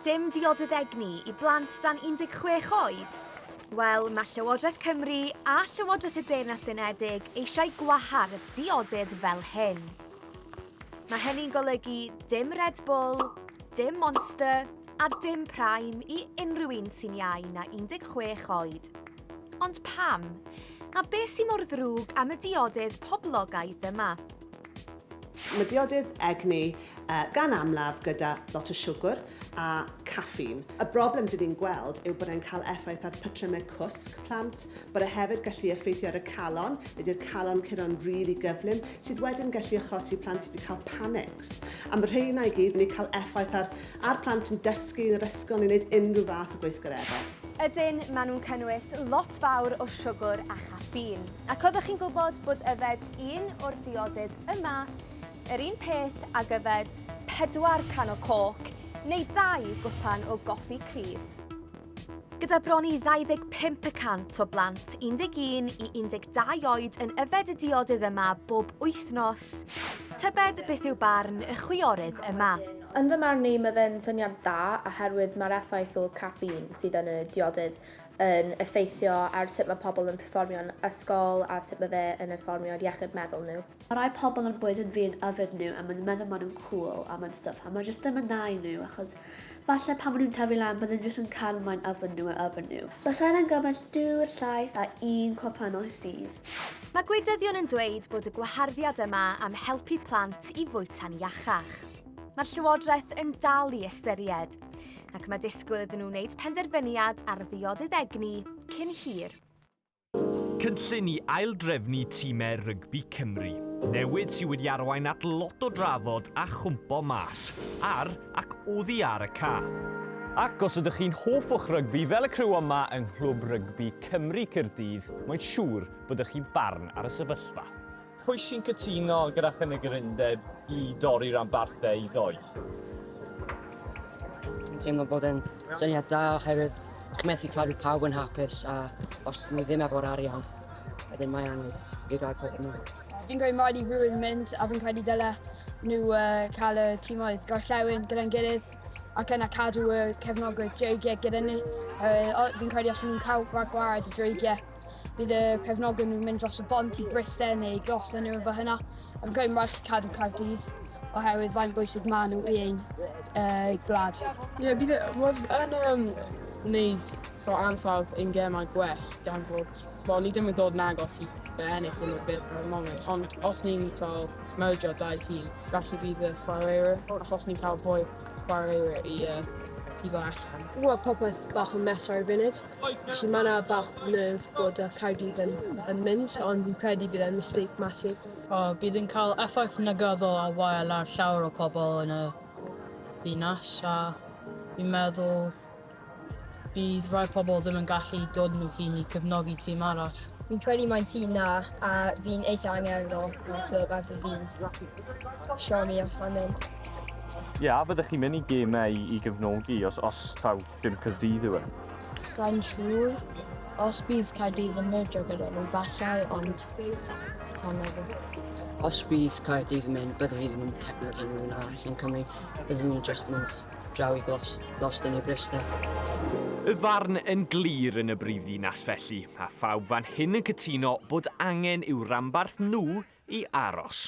Dim diodydd egni I blant dan 16 oed? Wel, mae Llywodraeth Cymru a Llywodraeth y Deyrnas Unedig eisiau gwahardd diodydd fel hyn. Mae hynny'n golygu dim Red Bull, dim Monster a dim Prime I unrhyw un sy'n iau na 16 oed. Ond pam? A beth sy'n mor ddrwg am y diodydd poblogaidd yma? Mae diodydd egni gan amlaf gyda lot o siwgr a caffeine. Y broblem dyn ni'n gweld yw bod e'n cael effaith ar patrymau cwsg plant, bod e hefyd gallu effeithio ar y calon, ydy'r calon cyddo'n rili gyflym, sydd wedyn gallu achosi plant I cael panics. A mae rheina I gyd yn cael effaith ar plant yn dysgu yn yr ysgol neu wneud unrhyw fath o gweithgareddau. Ydyn, maen nhw'n cynnwys lot fawr o siwgr a chaffin. Ac oeddech chi'n gwybod bod yfed un o'r diodydd yma, yr un peth ag yfed 4 can o coc neu 2 gwpan o goffi cryf. Gyda bron I 25% o blant 11 I 12 oed yn yfed y diodydd yma bob wythnos, tybed beth yw barn y chwiorydd yma. Yn fy marn I, mae fe'n syniad da oherwydd mae'r effaith o caffeine sydd yn y diodydd yn effeithio ar sut mae pobl yn perfformio'n ysgol a sut mae fe yn perfformio'r iechyd meddwl nhw. Mae rai pobl yn bwyd yn fi yn yfed nhw a maen meddwl maen nhw'n cool a maen stuff a maen jyst ddim yn dda I nhw achos falle pan maen nhw'n tyfu lan bydden jyst yn canmlaen yfed nhw. Bysa'n yn gymaint dŵr, llaeth a 1 cwpan o sydd. Mae gwleidyddion yn dweud bod y gwaharddiad yma am helpu plant I fwyta'n iachach. Mae'r Llywodraeth yn dal I ystyried, ac mae disgwyl iddyn nhw wneud penderfyniad ar ddiodydd egni cyn hir. Cynllun I aildrefnu tîmau rygbi Cymru. Newid sydd wedi arwain at lot o drafod a chwmpo mas, ac oddi ar y ca. Ac os ydych chi'n hoff o'ch rygbi fel y criw yma yng Nghlwb Rygbi Cymru Caerdydd, mae'n siŵr bod ydych chi'n barn ar y sefyllfa. Pwy sy'n cytuno gyda'ch yn y gyfundeb I dorri rhanbarthau I ddoeth? Dwi'n teimlo bod yn syniad da oherwydd chi'n methu cadw pawb yn hapus a os ni ddim efo'r arian, wedyn mae angen I roi pobl nhw. Fi'n credu mai I rhywun mynd a fi'n credu dyle nhw cael y tîmoedd gorllewin gyda'n gilydd ac yna cadw y cefnogwyr dreigiau gyda ni. Fi'n credu os nhw'n cael Gwahardd y dreigiau, bydd y cefnogwyr nhw'n mynd dros y bont I Bryste neu Gloucester neu efo hynna. A fi'n credu rhaid cadw Caerdydd oherwydd faint bwysig maen nhw I ein gwlad. Ie, bydd yn wneud fo ansawdd ein gemau gwell gan bod ni ddim yn dod yn agos I ennill yn y bydd o'r moment. Ond os ni'n cael mergio 2 tîm, gallu bydd y chwaraewyr, achos ni'n cael fwy chwaraewyr I go allan. Wel, popeth bach yn mes ar y funud. Felly mae yna bach nerf bod y Caerdydd yn mynd, ond fi'n credu bydd e'n mistake massive. Bydd yn cael effaith negyddol a wael ar llawer o pobl yn y ddinas a fi'n meddwl bydd rai pobl ddim yn gallu dod nhw hun I cefnogi tîm arall. Fi'n credu mae'n tîm na a fi'n eitha angerddol o'r clwb a fi'n siomi os mae'n mynd. Ie, a fyddech chi'n mynd I gemau I gyfnogi os taw dim Caerdydd yw e? Sa'n siŵr. Os bydd Caerdydd yn mergio gyda nhw falle, ond sa'n meddwl. Os bydd Caerdydd yn mynd, byddwn ni ddim yn cefnogi nhw'n arall yn Cymru. Byddwn ni'n just mynd draw I Gloucester neu Bryste. Y farn yn glir yn y brifddinas felly, a phawb fan hyn yn cytuno bod angen i'w rhanbarth nhw I aros.